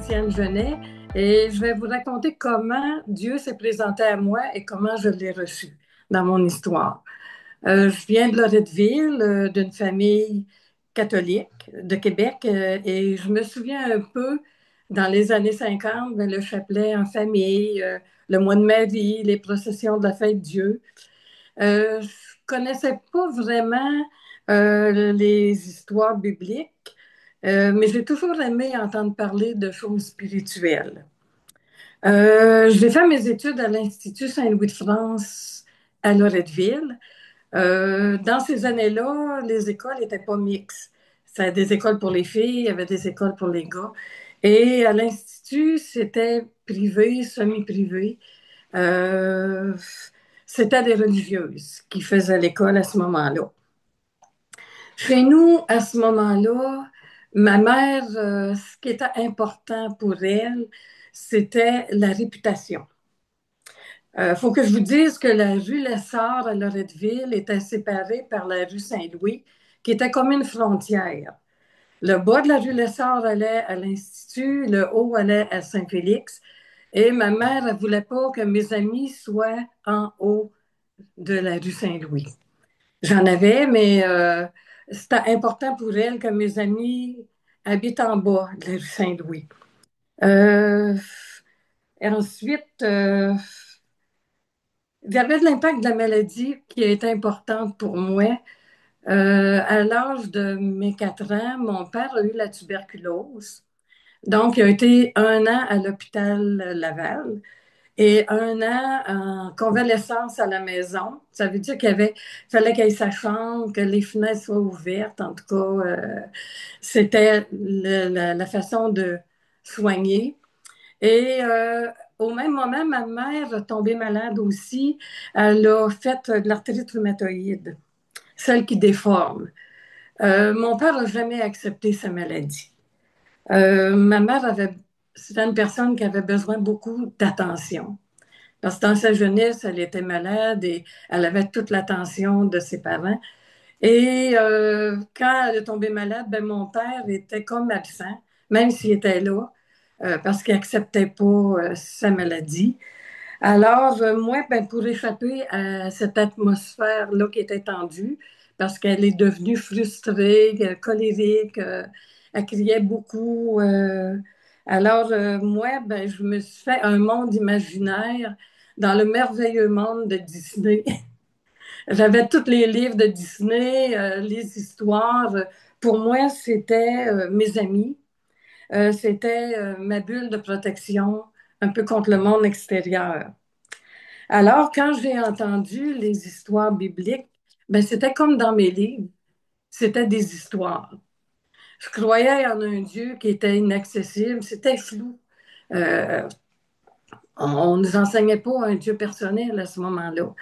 Étienne Genet et je vais vous raconter comment Dieu s'est présenté à moi et comment je l'ai reçu dans mon histoire. Je viens de Loretteville, d'une famille catholique de Québec et je me souviens un peu, dans les années 50, ben, le chapelet en famille, le mois de Marie, les processions de la fête Dieu. Je connaissais pas vraiment les histoires bibliques, mais j'ai toujours aimé entendre parler de choses spirituelles. J'ai fait mes études à l'Institut Saint-Louis de France à Loretteville. Dans ces années-là, les écoles n'étaient pas mixtes. C'était des écoles pour les filles, il y avait des écoles pour les gars. Et à l'Institut, c'était privé, semi-privé. Euh, C'était des religieuses qui faisaient l'école à ce moment-là. Chez nous, à ce moment-là, ma mère, ce qui était important pour elle, c'était la réputation. Il faut que je vous dise que la rue Lessard à Loretteville était séparée par la rue Saint-Louis, qui était comme une frontière. Le bas de la rue Lessard allait à l'Institut, le haut allait à Saint-Félix, et ma mère ne voulait pas que mes amis soient en haut de la rue Saint-Louis. J'en avais, mais c'était important pour elle que mes amis habitent en bas de la rue Saint-Louis. Euh, et ensuite, il y avait de l'impact de la maladie qui a été importante pour moi. À l'âge de mes 4 ans, mon père a eu la tuberculose. Donc, il a été 1 an à l'hôpital Laval et 1 an en convalescence à la maison. Ça veut dire fallait qu'il ait sa chambre, que les fenêtres soient ouvertes. En tout cas, c'était la façon de soigner. Et au même moment, ma mère est tombée malade aussi. Elle a fait de l'arthrite rhumatoïde, celle qui déforme. Mon père n'a jamais accepté sa maladie. Ma mère c'était une personne qui avait besoin beaucoup d'attention. Parce que dans sa jeunesse, elle était malade et elle avait toute l'attention de ses parents. Et quand elle est tombée malade, ben, mon père était comme absent, même s'il était là, parce qu'il n'acceptait pas sa maladie. Alors, moi, ben, pour échapper à cette atmosphère-là qui était tendue, parce qu'elle est devenue frustrée, colérique, elle criait beaucoup. Alors, moi, ben, je me suis fait un monde imaginaire dans le merveilleux monde de Disney. J'avais tous les livres de Disney, les histoires. Pour moi, c'était mes amis. C'était ma bulle de protection un peu contre le monde extérieur. Alors, quand j'ai entendu les histoires bibliques, ben, c'était comme dans mes livres, c'était des histoires. Je croyais en un Dieu qui était inaccessible, c'était flou. Euh, on ne nous enseignait pas un Dieu personnel à ce moment-là.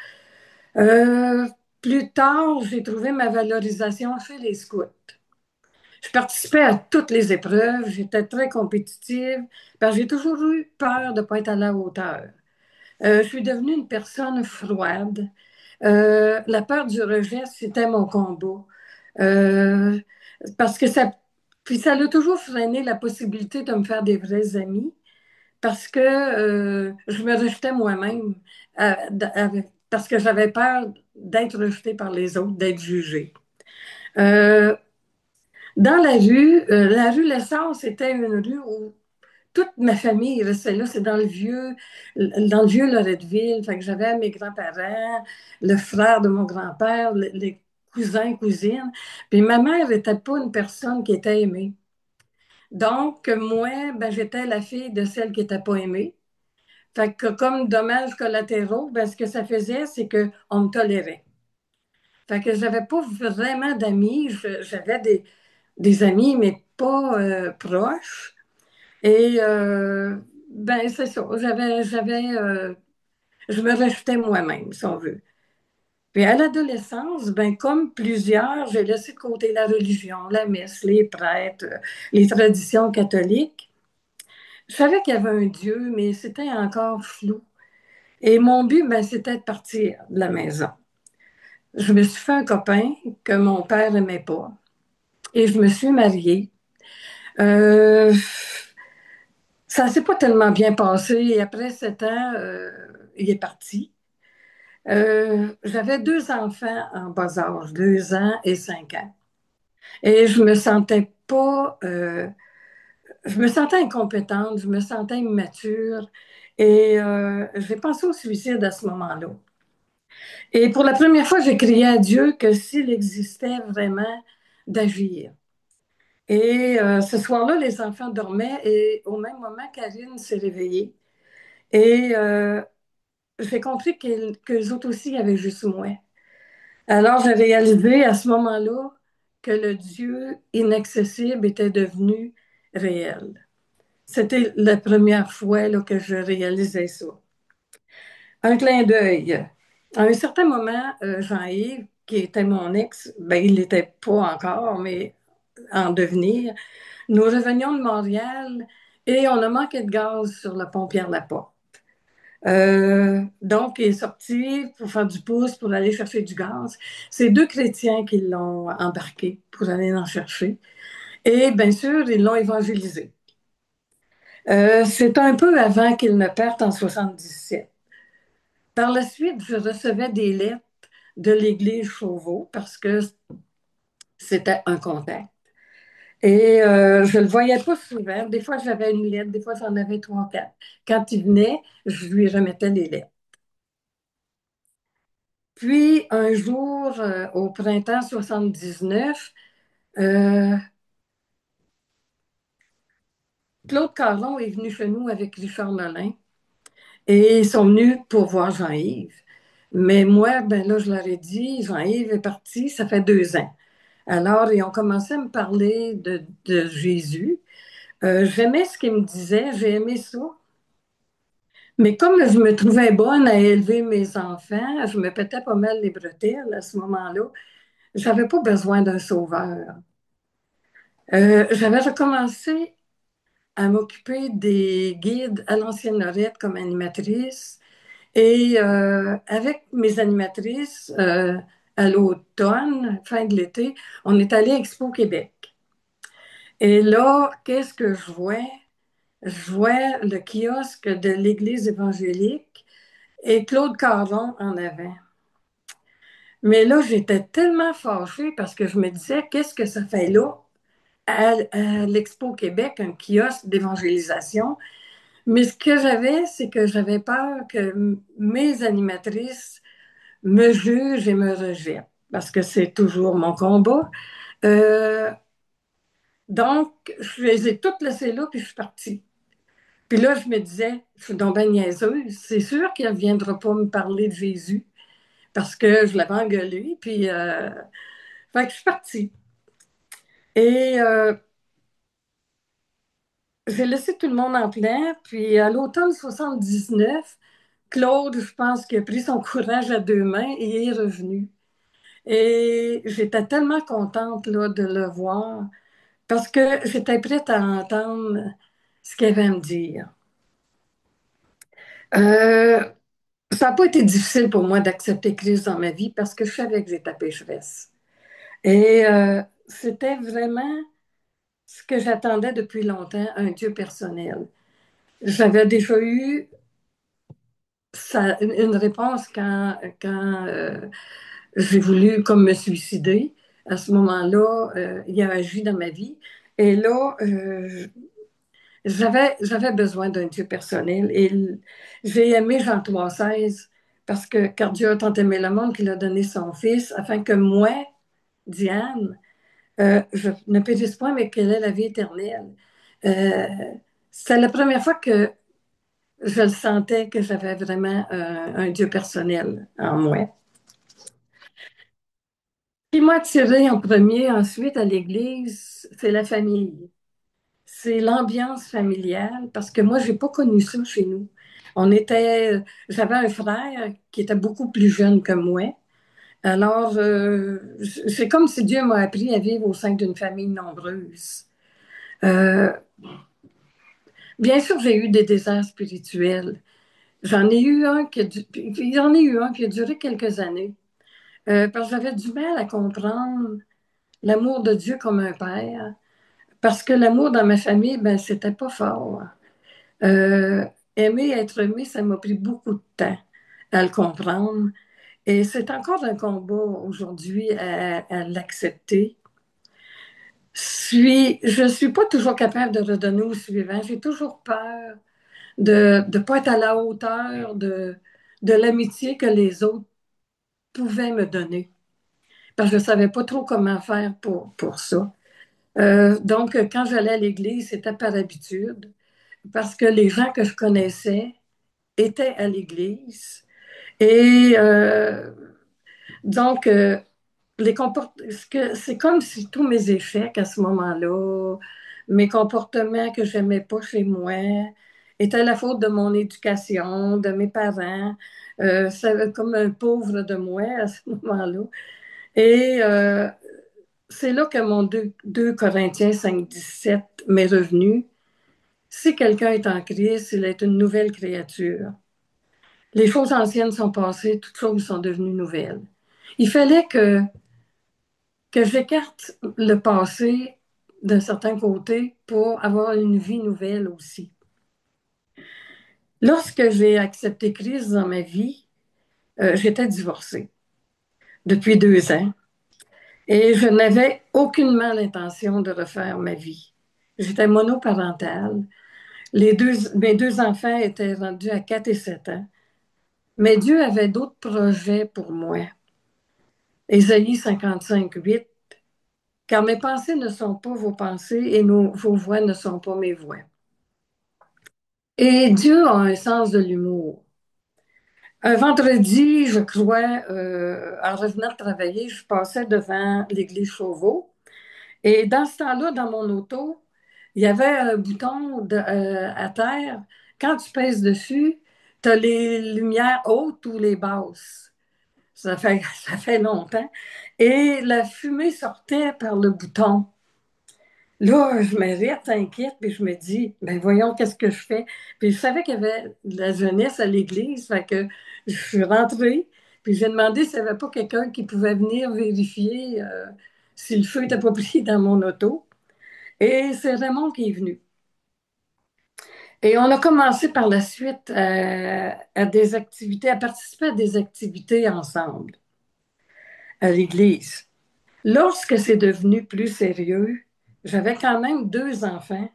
Euh, Plus tard, j'ai trouvé ma valorisation chez les scouts. Je participais à toutes les épreuves, j'étais très compétitive, parce que j'ai toujours eu peur de ne pas être à la hauteur. Je suis devenue une personne froide. La peur du rejet, c'était mon combat. Euh, Parce que puis ça a toujours freiné la possibilité de me faire des vrais amis, parce que je me rejetais moi-même, parce que j'avais peur d'être rejetée par les autres, d'être jugée. Euh, Dans la rue Lessard, c'était une rue où toute ma famille restait là. C'est dans le vieux Loretteville. Fait que j'avais mes grands-parents, le frère de mon grand-père, les cousins, cousines. Puis ma mère n'était pas une personne qui était aimée. Donc, moi, ben, j'étais la fille de celle qui n'était pas aimée. Fait que comme dommages collatéraux, ben, ce que ça faisait, c'est qu'on me tolérait. Fait que j'avais pas vraiment d'amis. J'avais des amis, mais pas proches. Et ben c'est ça, je me rejetais moi-même, si on veut. Puis à l'adolescence, ben comme plusieurs, j'ai laissé de côté la religion, la messe, les prêtres, les traditions catholiques. Je savais qu'il y avait un Dieu, mais c'était encore flou. Et mon but, ben, c'était de partir de la maison. Je me suis fait un copain que mon père n'aimait pas et je me suis mariée. Euh, Ça s'est pas tellement bien passé. Et après 7 ans, il est parti. J'avais deux enfants en bas âge, 2 ans et 5 ans. Et je me sentais incompétente, je me sentais immature. Et j'ai pensé au suicide à ce moment-là. Et pour la première fois, j'ai crié à Dieu que s'il existait vraiment, d'agir. Et ce soir-là, les enfants dormaient et au même moment, Karine s'est réveillée. Et j'ai compris qu'eux autres aussi avaient juste moi. Alors, j'ai réalisé à ce moment-là que le Dieu inaccessible était devenu réel. C'était la première fois là, que je réalisais ça. Un clin d'œil. À un certain moment, Jean-Yves, qui était mon ex, ben, il l'était pas encore, mais en devenir, nous revenions de Montréal et on a manqué de gaz sur le pont Pierre-Laporte. Donc, il est sorti pour faire du pouce, pour aller chercher du gaz. C'est deux chrétiens qui l'ont embarqué pour aller en chercher. Et bien sûr, ils l'ont évangélisé. C'est un peu avant qu'il ne parte en 77. Par la suite, je recevais des lettres de l'Église Chauveau parce que c'était un contact. Et je ne le voyais pas souvent. Des fois, j'avais une lettre, des fois, j'en avais trois, quatre. Quand il venait, je lui remettais les lettres. Puis, un jour, au printemps 79, euh, Claude Caron est venu chez nous avec Richard Nolin et ils sont venus pour voir Jean-Yves. Mais moi, ben là, je leur ai dit, Jean-Yves est parti, ça fait 2 ans. Alors, ils ont commencé à me parler de Jésus. J'aimais ce qu'ils me disaient, j'ai aimé ça. Mais comme je me trouvais bonne à élever mes enfants, je me pétais pas mal les bretelles à ce moment-là. J'avais pas besoin d'un sauveur. J'avais recommencé à m'occuper des guides à l'ancienne Lorette comme animatrice. Et avec mes animatrices, à l'automne, fin de l'été, on est allé à Expo Québec. Et là, qu'est-ce que je vois? Je vois le kiosque de l'Église évangélique et Claude Caron en avant. Mais là, j'étais tellement fâchée parce que je me disais, qu'est-ce que ça fait là à l'Expo Québec, un kiosque d'évangélisation? Mais ce que j'avais, c'est que j'avais peur que mes animatrices me jugent et me rejettent, parce que c'est toujours mon combat. Euh, donc, je les ai toutes laissées là, puis je suis partie. Puis là, je me disais, je suis donc bien niaiseuse, c'est sûr qu'elle ne viendra pas me parler de Jésus, parce que je l'avais engueulé, puis fait que je suis partie. Et j'ai laissé tout le monde en plein, puis à l'automne 79, Claude, je pense qu'il a pris son courage à deux mains et est revenu. Et j'étais tellement contente là, de le voir parce que j'étais prête à entendre ce qu'il avait à me dire. Euh, Ça n'a pas été difficile pour moi d'accepter Christ dans ma vie parce que je savais que j'étais pécheresse. Et c'était vraiment ce que j'attendais depuis longtemps, un Dieu personnel. J'avais déjà eu une réponse quand j'ai voulu comme me suicider. À ce moment-là, il a agi dans ma vie. Et là, j'avais besoin d'un Dieu personnel. Et j'ai aimé Jean 3,16 parce que car Dieu a tant aimé le monde qu'il a donné son Fils afin que moi, Diane, je ne périsse point, mais qu'elle ait la vie éternelle. Euh, c'est la première fois que je le sentais que j'avais vraiment un Dieu personnel en moi. Ce qui m'a attiré en premier, ensuite à l'Église, c'est la famille. C'est l'ambiance familiale, parce que moi, j'ai pas connu ça chez nous. J'avais un frère qui était beaucoup plus jeune que moi. Alors, c'est comme si Dieu m'a appris à vivre au sein d'une famille nombreuse. Euh, Bien sûr, j'ai eu des déserts spirituels. J'en ai eu un qui a duré quelques années. Parce que j'avais du mal à comprendre l'amour de Dieu comme un père. Parce que l'amour dans ma famille, ben, c'était pas fort. Euh, Aimer être aimé, ça m'a pris beaucoup de temps à le comprendre. Et c'est encore un combat aujourd'hui à l'accepter. Je suis pas toujours capable de redonner au suivant. J'ai toujours peur de ne pas être à la hauteur de l'amitié que les autres pouvaient me donner. Parce que je ne savais pas trop comment faire pour ça. Donc, quand j'allais à l'église, c'était par habitude, parce que les gens que je connaissais étaient à l'église. Et donc, c'est comme si tous mes échecs à ce moment-là, mes comportements que j'aimais pas chez moi, étaient la faute de mon éducation, de mes parents. C'est comme un pauvre de moi à ce moment-là. Et c'est là que mon 2 Corinthiens 5, 17 m'est revenu. Si quelqu'un est en Christ, il est une nouvelle créature. Les choses anciennes sont passées, toutes choses sont devenues nouvelles. Il fallait que j'écarte le passé d'un certain côté pour avoir une vie nouvelle aussi. Lorsque j'ai accepté Christ dans ma vie, j'étais divorcée depuis 2 ans et je n'avais aucunement l'intention de refaire ma vie. J'étais monoparentale. Mes 2 enfants étaient rendus à 4 et 7 ans. Mais Dieu avait d'autres projets pour moi. Ésaïe 55, 8. Car mes pensées ne sont pas vos pensées et vos voix ne sont pas mes voix. Et Dieu a un sens de l'humour. Un vendredi, je crois, en revenant de travailler, je passais devant l'église Chauveau. Et dans ce temps-là, dans mon auto, il y avait un bouton à terre. Quand tu pèses dessus, tu as les lumières hautes ou les basses. Ça fait longtemps. Et la fumée sortait par le bouton. Là, je m'arrête, inquiète, puis je me dis, ben voyons, qu'est-ce que je fais? Puis je savais qu'il y avait de la jeunesse à l'église, fait que je suis rentrée, puis j'ai demandé s'il n'y avait pas quelqu'un qui pouvait venir vérifier si le feu n'était pas pris dans mon auto. Et c'est Raymond qui est venu. Et on a commencé par la suite à des activités, à participer à des activités ensemble à l'église. Lorsque c'est devenu plus sérieux, j'avais quand même 2 enfants.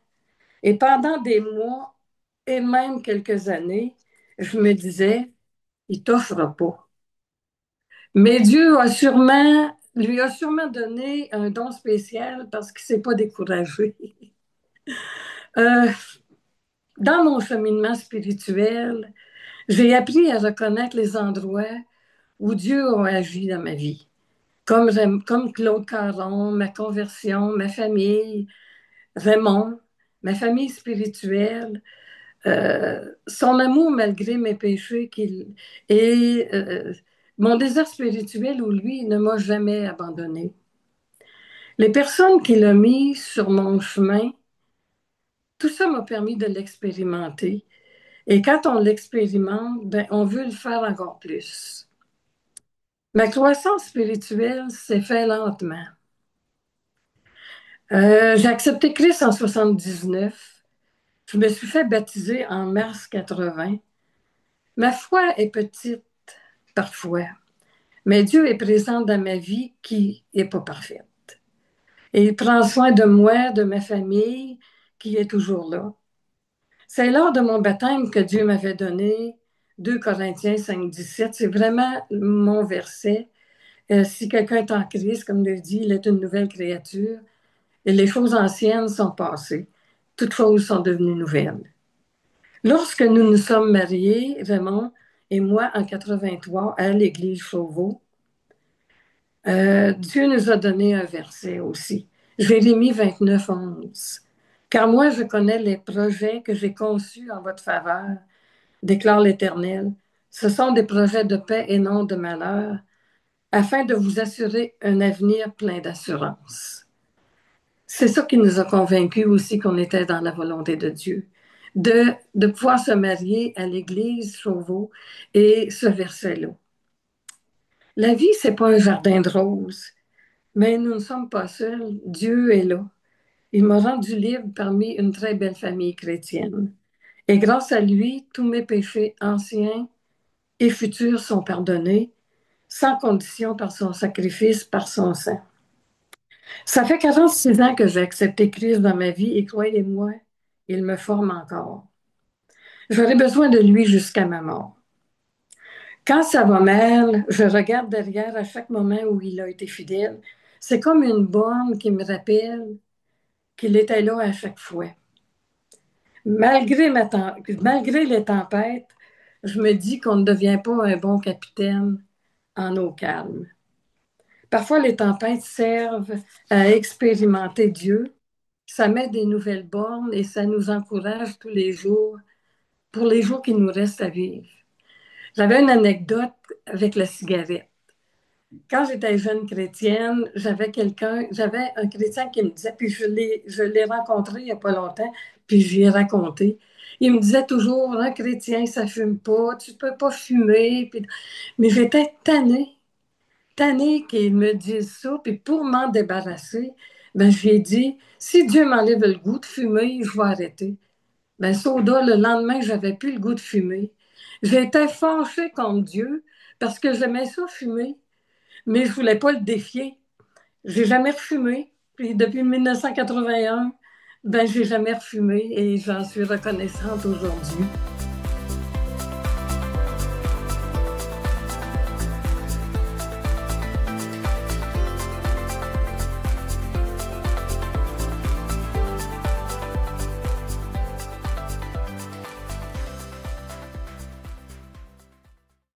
Et pendant des mois et même quelques années, je me disais, il t'offre pas. Mais Dieu lui a sûrement donné un don spécial parce qu'il ne s'est pas découragé. Euh, dans mon cheminement spirituel, j'ai appris à reconnaître les endroits où Dieu a agi dans ma vie. Comme Claude Caron, ma conversion, ma famille, Raymond, ma famille spirituelle, son amour malgré mes péchés et mon désert spirituel où lui ne m'a jamais abandonné. Les personnes qu'il a mis sur mon chemin, tout ça m'a permis de l'expérimenter. Et quand on l'expérimente, ben, on veut le faire encore plus. Ma croissance spirituelle s'est faite lentement. J'ai accepté Christ en 79. Je me suis fait baptiser en mars 80. Ma foi est petite parfois. Mais Dieu est présent dans ma vie qui n'est pas parfaite. Et il prend soin de moi, de ma famille, qui est toujours là. C'est lors de mon baptême que Dieu m'avait donné 2 Corinthiens 5, 17. C'est vraiment mon verset. Si quelqu'un est en Christ, comme le dit, il est une nouvelle créature. Et les choses anciennes sont passées. Toutes choses sont devenues nouvelles. Lorsque nous nous sommes mariés, Raymond et moi, en 83, à l'église Chauveau, Dieu nous a donné un verset aussi. Jérémie 29, 11. Car moi, je connais les projets que j'ai conçus en votre faveur, déclare l'Éternel. Ce sont des projets de paix et non de malheur, afin de vous assurer un avenir plein d'assurance. C'est ça qui nous a convaincus aussi qu'on était dans la volonté de Dieu, de pouvoir se marier à l'église Chauveau et ce verset-là. La vie, c'est pas un jardin de roses. Mais nous ne sommes pas seuls. Dieu est là. Il m'a rendu libre parmi une très belle famille chrétienne. Et grâce à lui, tous mes péchés anciens et futurs sont pardonnés, sans condition par son sacrifice, par son sang. Ça fait 46 ans que j'ai accepté Christ dans ma vie et croyez-moi, il me forme encore. J'aurai besoin de lui jusqu'à ma mort. Quand ça va mal, je regarde derrière à chaque moment où il a été fidèle. C'est comme une borne qui me rappelle qu'il était là à chaque fois. Malgré les tempêtes, je me dis qu'on ne devient pas un bon capitaine en eau calme. Parfois, les tempêtes servent à expérimenter Dieu. Ça met des nouvelles bornes et ça nous encourage tous les jours pour les jours qui nous restent à vivre. J'avais une anecdote avec la cigarette. Quand j'étais jeune chrétienne, j'avais un chrétien qui me disait, puis je l'ai rencontré il n'y a pas longtemps, puis je lui ai raconté. Il me disait toujours, un chrétien, ça fume pas, tu peux pas fumer. Mais j'étais tannée qu'il me dise ça, puis pour m'en débarrasser, ben, je lui ai dit, si Dieu m'enlève le goût de fumer, je vais arrêter. Ben, soda, le lendemain, j'avais plus le goût de fumer. J'étais fâchée contre Dieu parce que j'aimais ça fumer, mais je voulais pas le défier. J'ai jamais refumé. Puis depuis 1981, ben, j'ai jamais refumé et j'en suis reconnaissante aujourd'hui.